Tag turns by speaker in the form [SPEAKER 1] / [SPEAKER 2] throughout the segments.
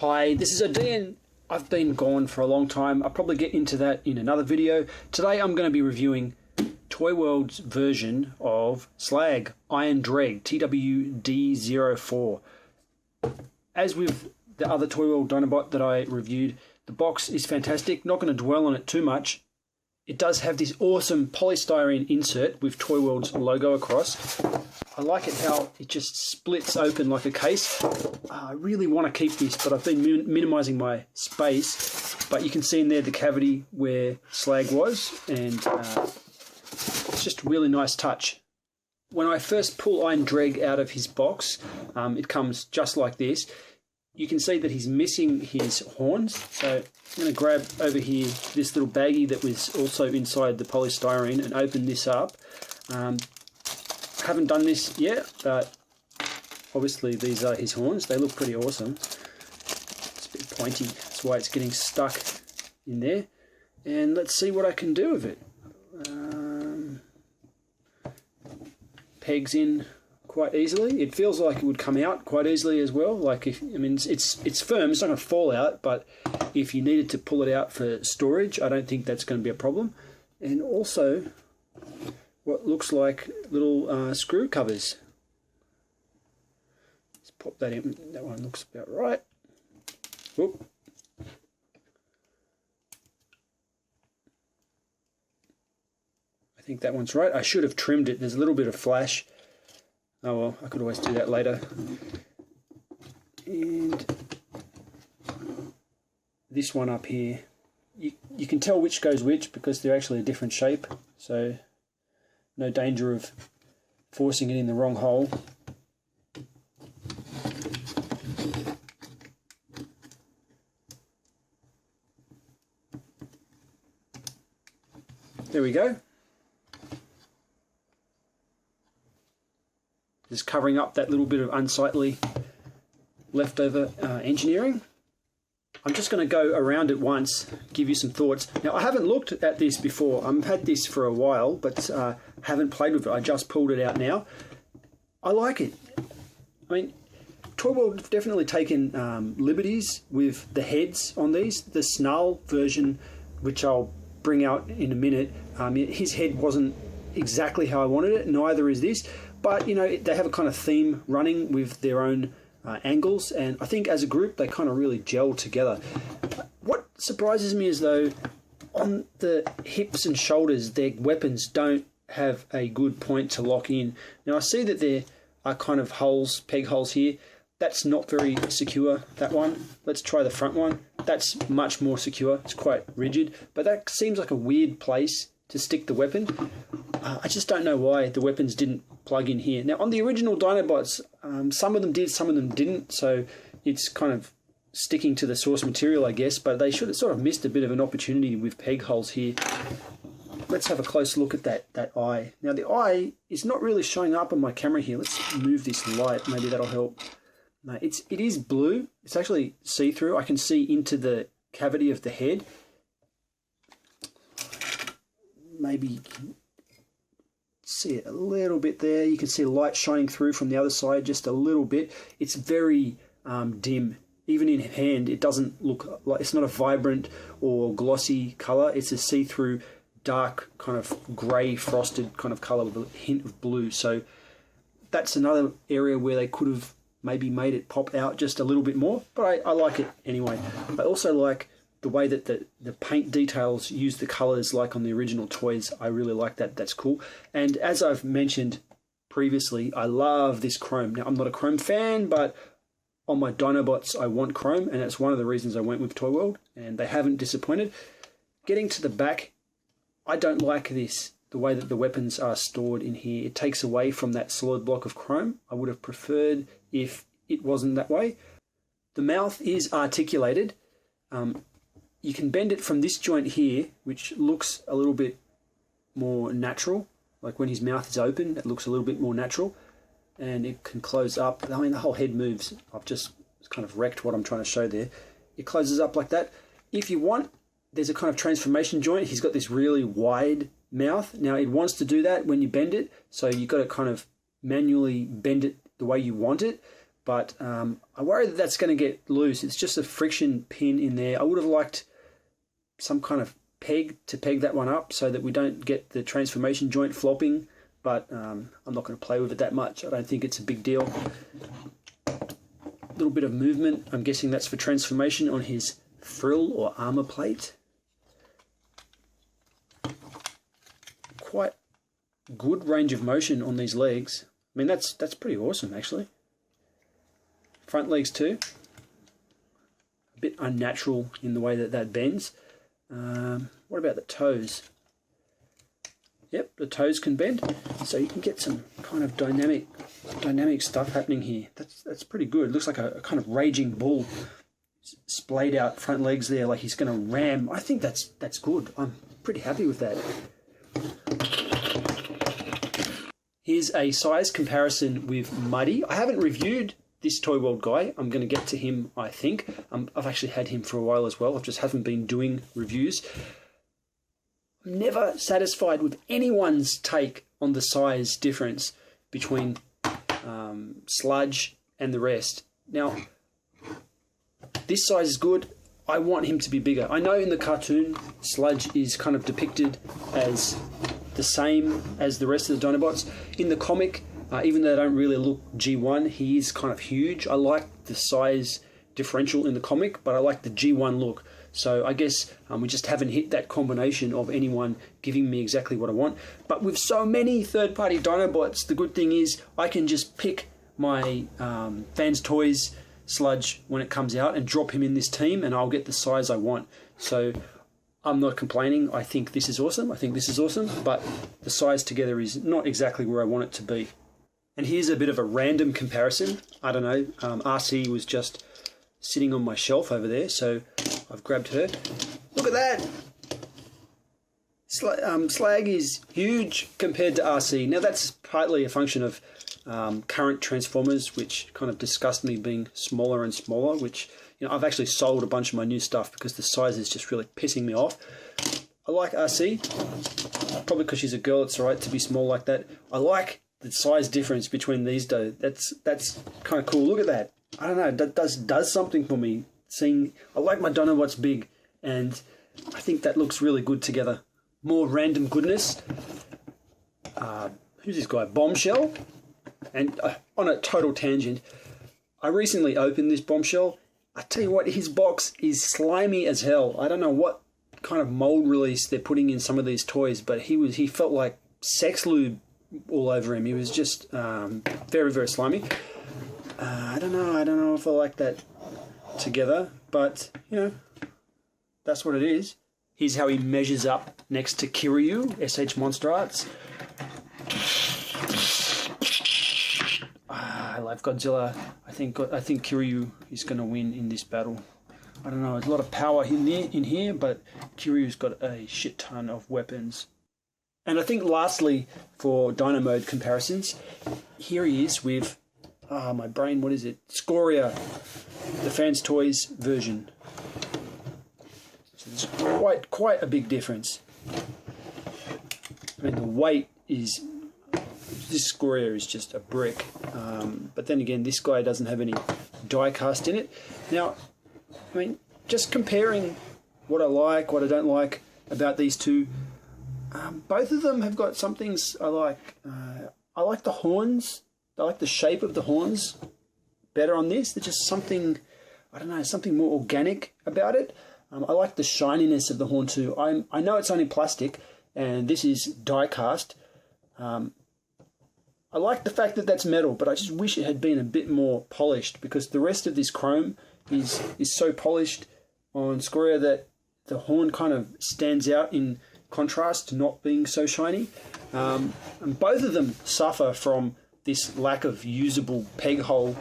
[SPEAKER 1] Hi, this is odeean. I've been gone for a long time. I'll probably get into that in another video. Today I'm going to be reviewing Toyworld's version of Slag, Iron Dreg, TW-D04. As with the other Toyworld Dinobot that I reviewed, the box is fantastic. Not going to dwell on it too much. It does have this awesome polystyrene insert with Toyworld's logo across. I like it how it just splits open like a case. I really want to keep this, but I've been minimizing my space. But you can see in there the cavity where Slag was, and it's just a really nice touch. When I first pull Iron Dreg out of his box, it comes just like this. You can see that he's missing his horns. So I'm going to grab over here this little baggie that was also inside the polystyrene and open this up. Haven't done this yet, but obviously these are his horns. They look pretty awesome. It's a bit pointy, that's why it's getting stuck in there. And let's see what I can do with it. Pegs in quite easily. It feels like it would come out quite easily as well. Like it's firm, it's not going to fall out, but if you needed to pull it out for storage, I don't think that's going to be a problem. And also what looks like little screw covers. Let's pop that in. That one looks about right. Whoop. I think that one's right. I should have trimmed it. There's a little bit of flash. Oh well, I could always do that later. And this one up here, you can tell which goes which because they're actually a different shape. So no danger of forcing it in the wrong hole. There we go. Just covering up that little bit of unsightly leftover engineering. I'm just going to go around it once, give you some thoughts. Now, I haven't looked at this before. I've had this for a while, but haven't played with it. I just pulled it out now. I like it. I mean, Toyworld have definitely taken liberties with the heads on these. The Snarl version, which I'll bring out in a minute, his head wasn't exactly how I wanted it. Neither is this. But, you know, they have a kind of theme running with their own angles, and I think as a group they kind of really gel together. What surprises me is though, on the hips and shoulders, their weapons don't have a good point to lock in. Now I see that there are kind of holes, peg holes here. That's not very secure, that one. Let's try the front one. That's much more secure. It's quite rigid, but that seems like a weird place to stick the weapon. I just don't know why the weapons didn't plug in here. Now on the original Dinobots, some of them did, some of them didn't, so it's kind of sticking to the source material, I guess, but they should have sort of missed a bit of an opportunity with peg holes here. Let's have a close look at that eye. Now the eye is not really showing up on my camera here. Let's move this light, maybe that'll help. No, it is blue. It's actually see-through. I can see into the cavity of the head. Maybe see it a little bit there. You can see light shining through from the other side just a little bit. It's very dim. Even in hand, it doesn't look like, it's not a vibrant or glossy color. It's a see-through, dark, kind of gray frosted kind of color with a hint of blue. So that's another area where they could have maybe made it pop out just a little bit more, but I like it anyway. I also like the way that the paint details use the colors like on the original toys. I really like that. That's cool. And as I've mentioned previously, I love this chrome. Now, I'm not a chrome fan, but on my Dinobots, I want chrome, and that's one of the reasons I went with Toyworld, and they haven't disappointed. Getting to the back, I don't like this, the way that the weapons are stored in here. It takes away from that solid block of chrome. I would have preferred if it wasn't that way. The mouth is articulated. You can bend it from this joint here, which looks a little bit more natural. Like when his mouth is open, it looks a little bit more natural. And it can close up. I mean, the whole head moves. I've just kind of wrecked what I'm trying to show there. It closes up like that. If you want, there's a kind of transformation joint. He's got this really wide mouth. Now, it wants to do that when you bend it. So you've got to kind of manually bend it the way you want it. but I worry that that's going to get loose. It's just a friction pin in there. I would have liked some kind of peg to peg that one up so that we don't get the transformation joint flopping, but I'm not going to play with it that much. I don't think it's a big deal. A little bit of movement. I'm guessing that's for transformation on his frill or armor plate. Quite good range of motion on these legs. I mean, that's pretty awesome, actually. Front legs too. A bit unnatural in the way that that bends. What about the toes? Yep, the toes can bend, so you can get some kind of dynamic stuff happening here. That's pretty good. It looks like a kind of raging bull, splayed out front legs there, like he's going to ram. I think that's good. I'm pretty happy with that. Here's a size comparison with Muddy. I haven't reviewed this Toyworld guy. I'm going to get to him, I think. I've actually had him for a while as well. I just haven't been doing reviews. I'm never satisfied with anyone's take on the size difference between Sludge and the rest. Now, this size is good. I want him to be bigger. I know in the cartoon, Sludge is kind of depicted as the same as the rest of the Dinobots. In the comic, even though they don't really look G1, he is kind of huge. I like the size differential in the comic, but I like the G1 look. So I guess we just haven't hit that combination of anyone giving me exactly what I want. But with so many third-party Dinobots, the good thing is I can just pick my Fans Toys Sludge when it comes out and drop him in this team, and I'll get the size I want. So I'm not complaining. I think this is awesome. I think this is awesome, but the size together is not exactly where I want it to be. And here's a bit of a random comparison. I don't know, RC was just sitting on my shelf over there, so I've grabbed her. Look at that! Slag is huge compared to RC. Now that's partly a function of current Transformers, which kind of disgust me being smaller and smaller, which, you know, I've actually sold a bunch of my new stuff because the size is just really pissing me off. I like RC, probably because she's a girl, it's alright to be small like that. I like the size difference between these two. That's kind of cool. Look at that. I don't know, that does something for me. I like my Dinobots big, and I think that looks really good together. More random goodness. Who's this guy? Bombshell. And on a total tangent, I recently opened this Bombshell. I tell you what, his box is slimy as hell. I don't know what kind of mold release they're putting in some of these toys, but he felt like sex lube all over him. He was just very, very slimy. I don't know if I like that together, but you know, that's what it is. Here's how he measures up next to Kiryu, SH Monster Arts. I love Godzilla. I think Kiryu is going to win in this battle. I don't know, there's a lot of power in here, but Kiryu's got a shit ton of weapons. And I think lastly, for Dino Mode comparisons, here he is with, my brain, what is it? Scoria, the Fans Toys version. So there's quite a big difference. I mean, the weight is, this Scoria is just a brick. But then again, this guy doesn't have any die cast in it. Now, I mean, just comparing what I like, what I don't like about these two, both of them have got some things I like. I like the horns. I like the shape of the horns better on this. There's just something, I don't know, something more organic about it. I like the shininess of the horn too. I know it's only plastic, and this is die cast. I like the fact that that's metal, but I just wish it had been a bit more polished, because the rest of this chrome is so polished on Scoria that the horn kind of stands out in contrast to not being so shiny. And both of them suffer from this lack of usable peg hole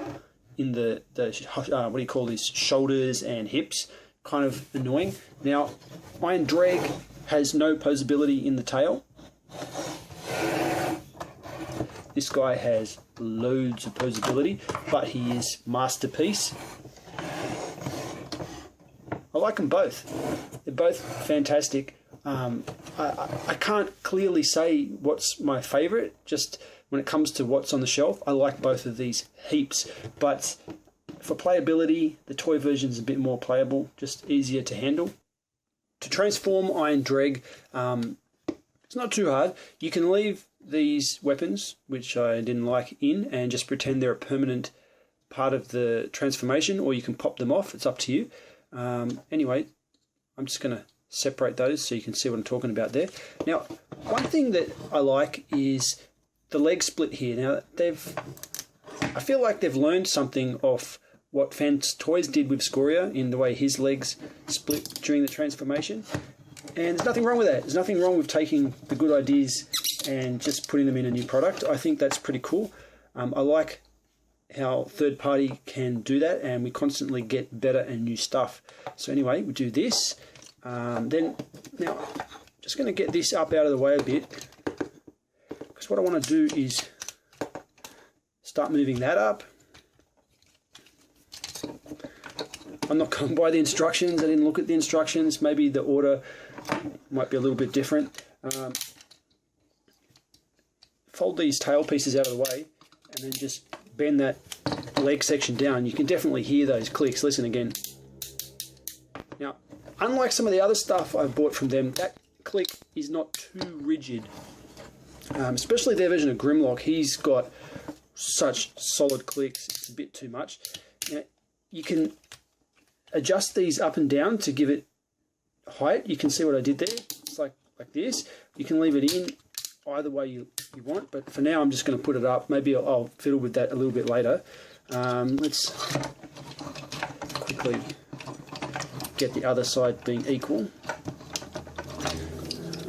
[SPEAKER 1] in the what do you call these, shoulders and hips. Kind of annoying. Now, Iron Dreg has no posability in the tail. This guy has loads of posability, but he is masterpiece. I like them both. They're both fantastic. I can't clearly say what's my favourite, just when it comes to what's on the shelf, I like both of these heaps. But for playability, the toy version is a bit more playable, just easier to handle. To transform Iron Dreg, it's not too hard. You can leave these weapons, which I didn't like, in and just pretend they're a permanent part of the transformation, or you can pop them off. It's up to you. Anyway, I'm just going to separate those so you can see what I'm talking about there. Now, one thing that I like is the leg split here. Now, I feel like they've learned something off what Fans Toys did with Scoria in the way his legs split during the transformation. And there's nothing wrong with that. There's nothing wrong with taking the good ideas and just putting them in a new product. I think that's pretty cool. I like how third party can do that, and we constantly get better and new stuff. So anyway, we do this. Then now, just going to get this up out of the way a bit, because what I want to do is start moving that up. I'm not going by the instructions. I didn't look at the instructions. Maybe the order might be a little bit different. Fold these tail pieces out of the way and then just bend that leg section down. You can definitely hear those clicks. Listen again. Now, unlike some of the other stuff I've bought from them, that click is not too rigid. Especially their version of Grimlock. He's got such solid clicks. It's a bit too much. Now, you can adjust these up and down to give it height. You can see what I did there. It's like this. You can leave it in either way you want, but for now I'm just going to put it up. Maybe I'll fiddle with that a little bit later. Let's quickly get the other side being equal.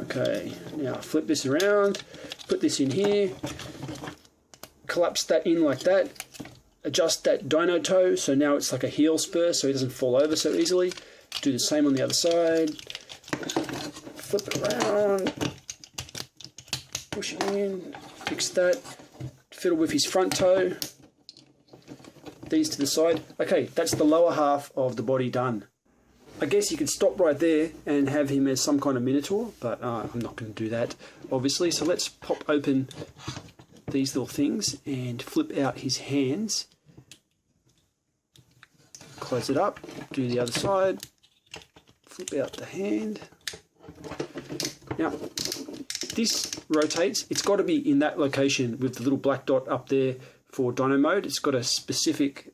[SPEAKER 1] Okay, now flip this around, put this in here, collapse that in like that, adjust that dino toe so now it's like a heel spur so it doesn't fall over so easily. Do the same on the other side, flip it around, push it in, fix that, fiddle with his front toe, these to the side. Okay, that's the lower half of the body done. I guess you could stop right there and have him as some kind of minotaur, but I'm not going to do that, obviously. So let's pop open these little things and flip out his hands. Close it up, do the other side, flip out the hand. Now, this rotates. It's got to be in that location with the little black dot up there for Dino mode. It's got a specific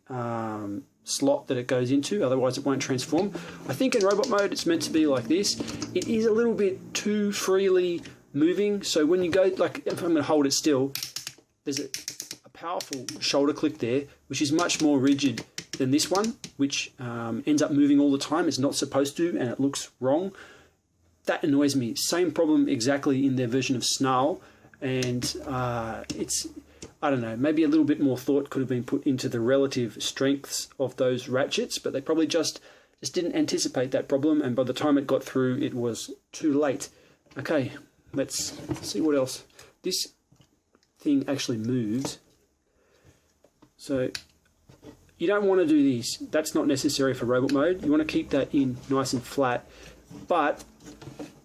[SPEAKER 1] slot that it goes into, otherwise it won't transform. I think in robot mode it's meant to be like this. It is a little bit too freely moving, so when you go, like if I'm going to hold it still, there's a powerful shoulder click there, which is much more rigid than this one, which ends up moving all the time. It's not supposed to, and it looks wrong. That annoys me. Same problem exactly in their version of Snarl, and it's, I don't know, maybe a little bit more thought could have been put into the relative strengths of those ratchets, but they probably just didn't anticipate that problem, and by the time it got through, it was too late. Okay, let's see what else. This thing actually moves, so you don't want to do this. That's not necessary for robot mode. You want to keep that in nice and flat, but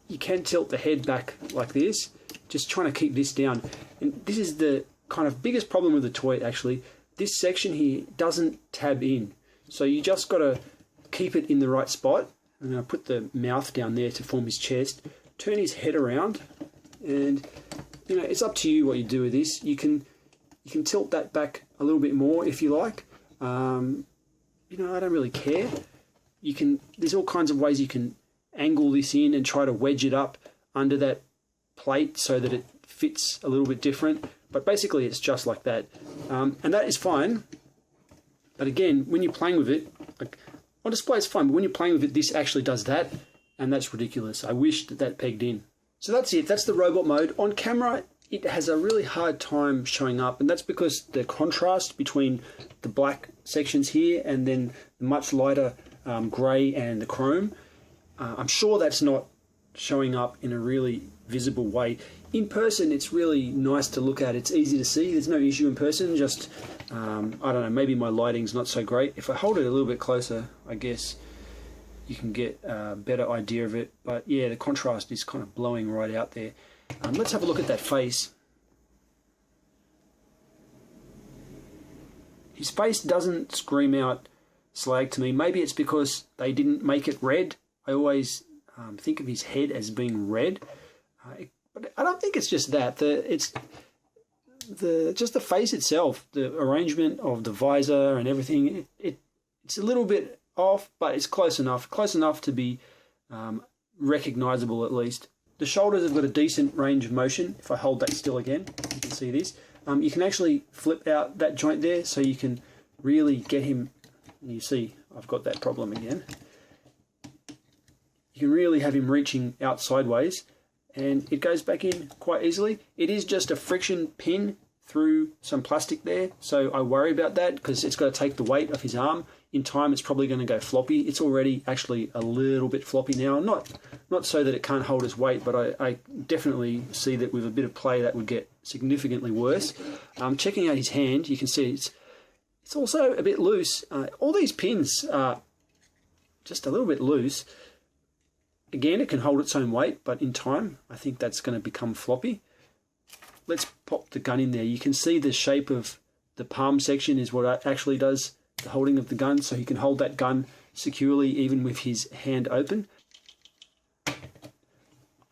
[SPEAKER 1] you can tilt the head back like this, just trying to keep this down. And this is the kind of biggest problem with the toy, actually. This section here doesn't tab in, so you just got to keep it in the right spot. I'm going to put the mouth down there to form his chest, turn his head around, and you know, it's up to you what you do with this. You can tilt that back a little bit more if you like. You know, I don't really care. There's all kinds of ways you can angle this in and try to wedge it up under that plate so that it fits a little bit different, but basically it's just like that, and that is fine. But again, when you're playing with it, like on display it's fine, but when you're playing with it, this actually does that, and that's ridiculous. I wish that pegged in. So that's it. That's the robot mode. On camera it has a really hard time showing up, and that's because the contrast between the black sections here and then the much lighter grey and the chrome, I'm sure that's not showing up in a really visible way. In person it's really nice to look at. It's easy to see. There's no issue in person, just I don't know, maybe my lighting's not so great. If I hold it a little bit closer, I guess you can get a better idea of it. But yeah, the contrast is kind of blowing right out there. Let's have a look at that face. His face doesn't scream out Slag to me. Maybe it's because they didn't make it red. I always think of his head as being red. But I don't think it's just that. It's just the face itself, the arrangement of the visor and everything. It's a little bit off, but it's close enough to be recognizable at least. The shoulders have got a decent range of motion. If I hold that still again, you can see this. You can actually flip out that joint there, so you can really get him. You see, I've got that problem again. You can really have him reaching out sideways, and it goes back in quite easily. It is just a friction pin through some plastic there, so I worry about that because it's got to take the weight of his arm. In time, it's probably going to go floppy. It's already actually a little bit floppy now. Not so that it can't hold its weight, but I definitely see that with a bit of play that would get significantly worse. Checking out his hand, you can see it's also a bit loose. All these pins are just a little bit loose. Again, it can hold its own weight, but in time, I think that's going to become floppy. Let's pop the gun in there. You can see the shape of the palm section is what it actually does the holding of the gun, so he can hold that gun securely even with his hand open. I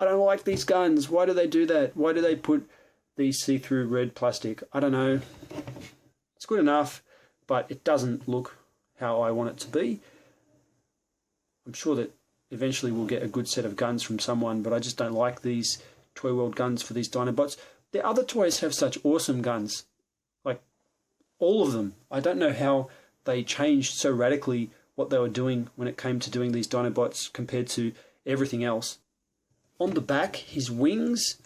[SPEAKER 1] don't like these guns. Why do they do that? Why do they put these see-through red plastic? I don't know. It's good enough, but it doesn't look how I want it to be. I'm sure that eventually we'll get a good set of guns from someone, but I just don't like these Toyworld guns for these Dinobots. The other toys have such awesome guns, like all of them. I don't know how they changed so radically what they were doing when it came to doing these Dinobots compared to everything else. On the back, his wings,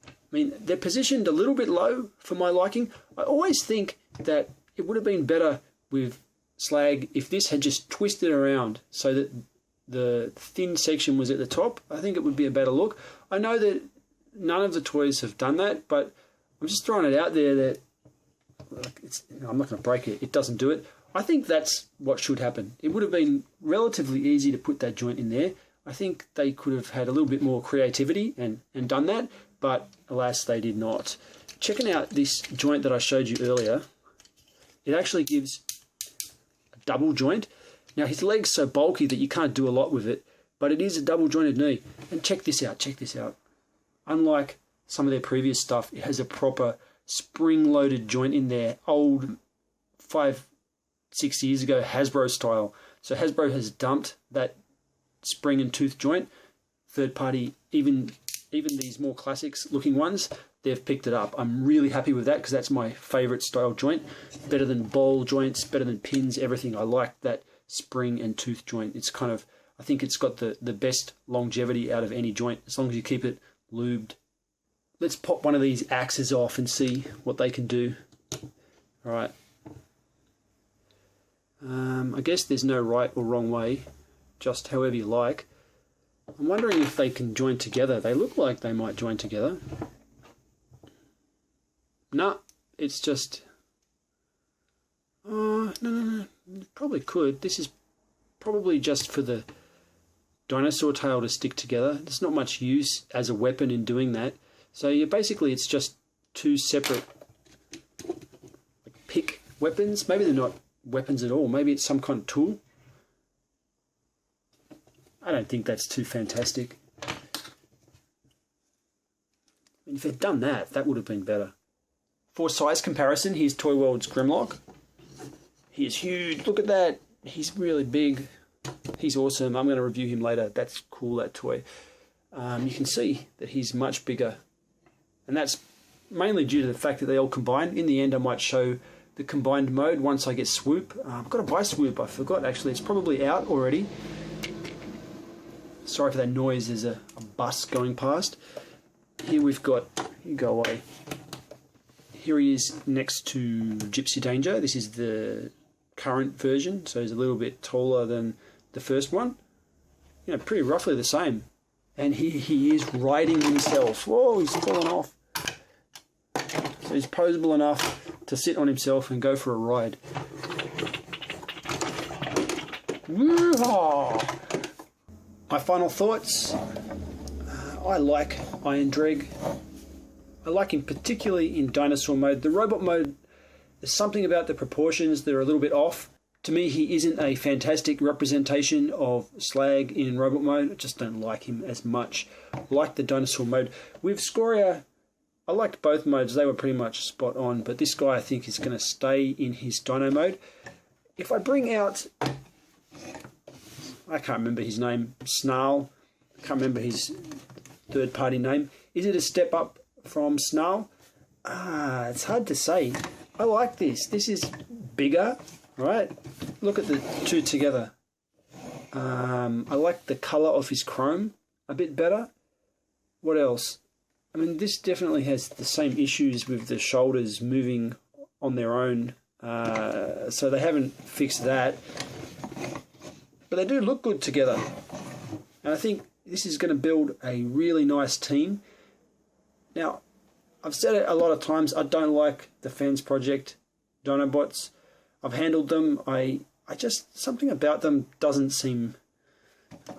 [SPEAKER 1] I mean, they're positioned a little bit low for my liking. I always think that it would have been better with Slag if this had just twisted around so that the thin section was at the top. I think it would be a better look. I know that none of the toys have done that, but I'm just throwing it out there that I'm not going to break it. It doesn't do it. I think that's what should happen. It would have been relatively easy to put that joint in there. I think they could have had a little bit more creativity and done that, but alas, they did not. Checking out this joint that I showed you earlier, it actually gives a double joint. Now, his leg's so bulky that you can't do a lot with it, but it is a double jointed knee. And check this out, check this out. Unlike some of their previous stuff, it has a proper spring-loaded joint in there, old 5-6 years ago Hasbro style. So Hasbro has dumped that spring and tooth joint. Third party, even these more classics looking ones, they've picked it up. I'm really happy with that because that's my favorite style joint. Better than ball joints, better than pins, everything. I like that spring and tooth joint. It's kind of, I think it's got the best longevity out of any joint as long as you keep it lubed. Let's pop one of these axes off and see what they can do. All right. I guess there's no right or wrong way, just however you like. I'm wondering if they can join together. They look like they might join together. No, it's just... no. Probably could. This is probably just for the dinosaur tail to stick together. There's not much use as a weapon in doing that. So yeah, basically it's just two separate pick weapons. Maybe they're not weapons at all. Maybe it's some kind of tool. I don't think that's too fantastic. I mean, if they'd done that, that would have been better. For size comparison, here's Toyworld's Grimlock. He is huge. Look at that. He's really big. He's awesome. I'm going to review him later. That's cool, that toy. You can see that he's much bigger. And that's mainly due to the fact that they all combine. In the end, I might show the combined mode once I get Swoop. I've got to buy Swoop. I forgot, actually. It's probably out already. Sorry for that noise. There's a bus going past. Here we've got... You go away. Here he is next to Gypsy Danger. This is the current version, so he's a little bit taller than the first one. You know, pretty roughly the same. And here he is riding himself. Whoa, he's fallen off. So he's posable enough to sit on himself and go for a ride. Woo-haw! My final thoughts. I like Iron Dreg. I like him particularly in dinosaur mode. The robot mode There's something about the proportions that are a little bit off. To me, he isn't a fantastic representation of Slag in robot mode. I just don't like him as much. I like the dinosaur mode. With Scoria, I liked both modes. They were pretty much spot on. But this guy, I think, is going to stay in his dino mode. If I bring out... I can't remember his name. Snarl. I can't remember his third-party name. Is it a step up from Snarl? It's hard to say. I like this. This is bigger, right? Look at the two together. I like the colour of his chrome a bit better. What else? I mean, this definitely has the same issues with the shoulders moving on their own. So they haven't fixed that. But they do look good together. And I think this is going to build a really nice team. Now, I've said it a lot of times, I don't like the Fans Project Dinobots. I've handled them. I just, something about them doesn't seem,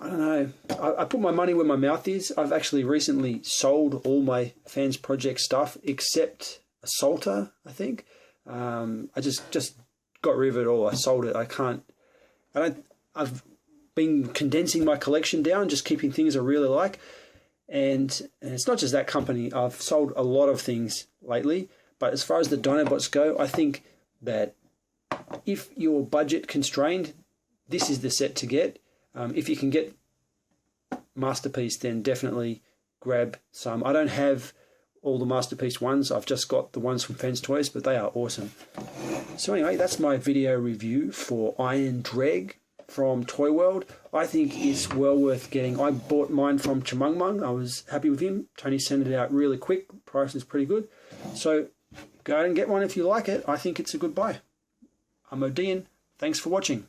[SPEAKER 1] I don't know. I put my money where my mouth is. I've actually recently sold all my Fans Project stuff except a Salter, I think. I just got rid of it all. I sold it. I've been condensing my collection down, just keeping things I really like. And it's not just that company. I've sold a lot of things lately. But as far as the Dinobots go, I think that if you're budget constrained, this is the set to get. If you can get Masterpiece, then definitely grab some. I don't have all the Masterpiece ones. I've just got the ones from Fans Toys, but they are awesome. So anyway, that's my video review for Iron Dreg from Toyworld. I think it's well worth getting. I bought mine from Chumungmung. I was happy with him. Tony sent it out really quick. Price is pretty good. So go out and get one if you like it. I think it's a good buy. I'm odeean. Thanks for watching.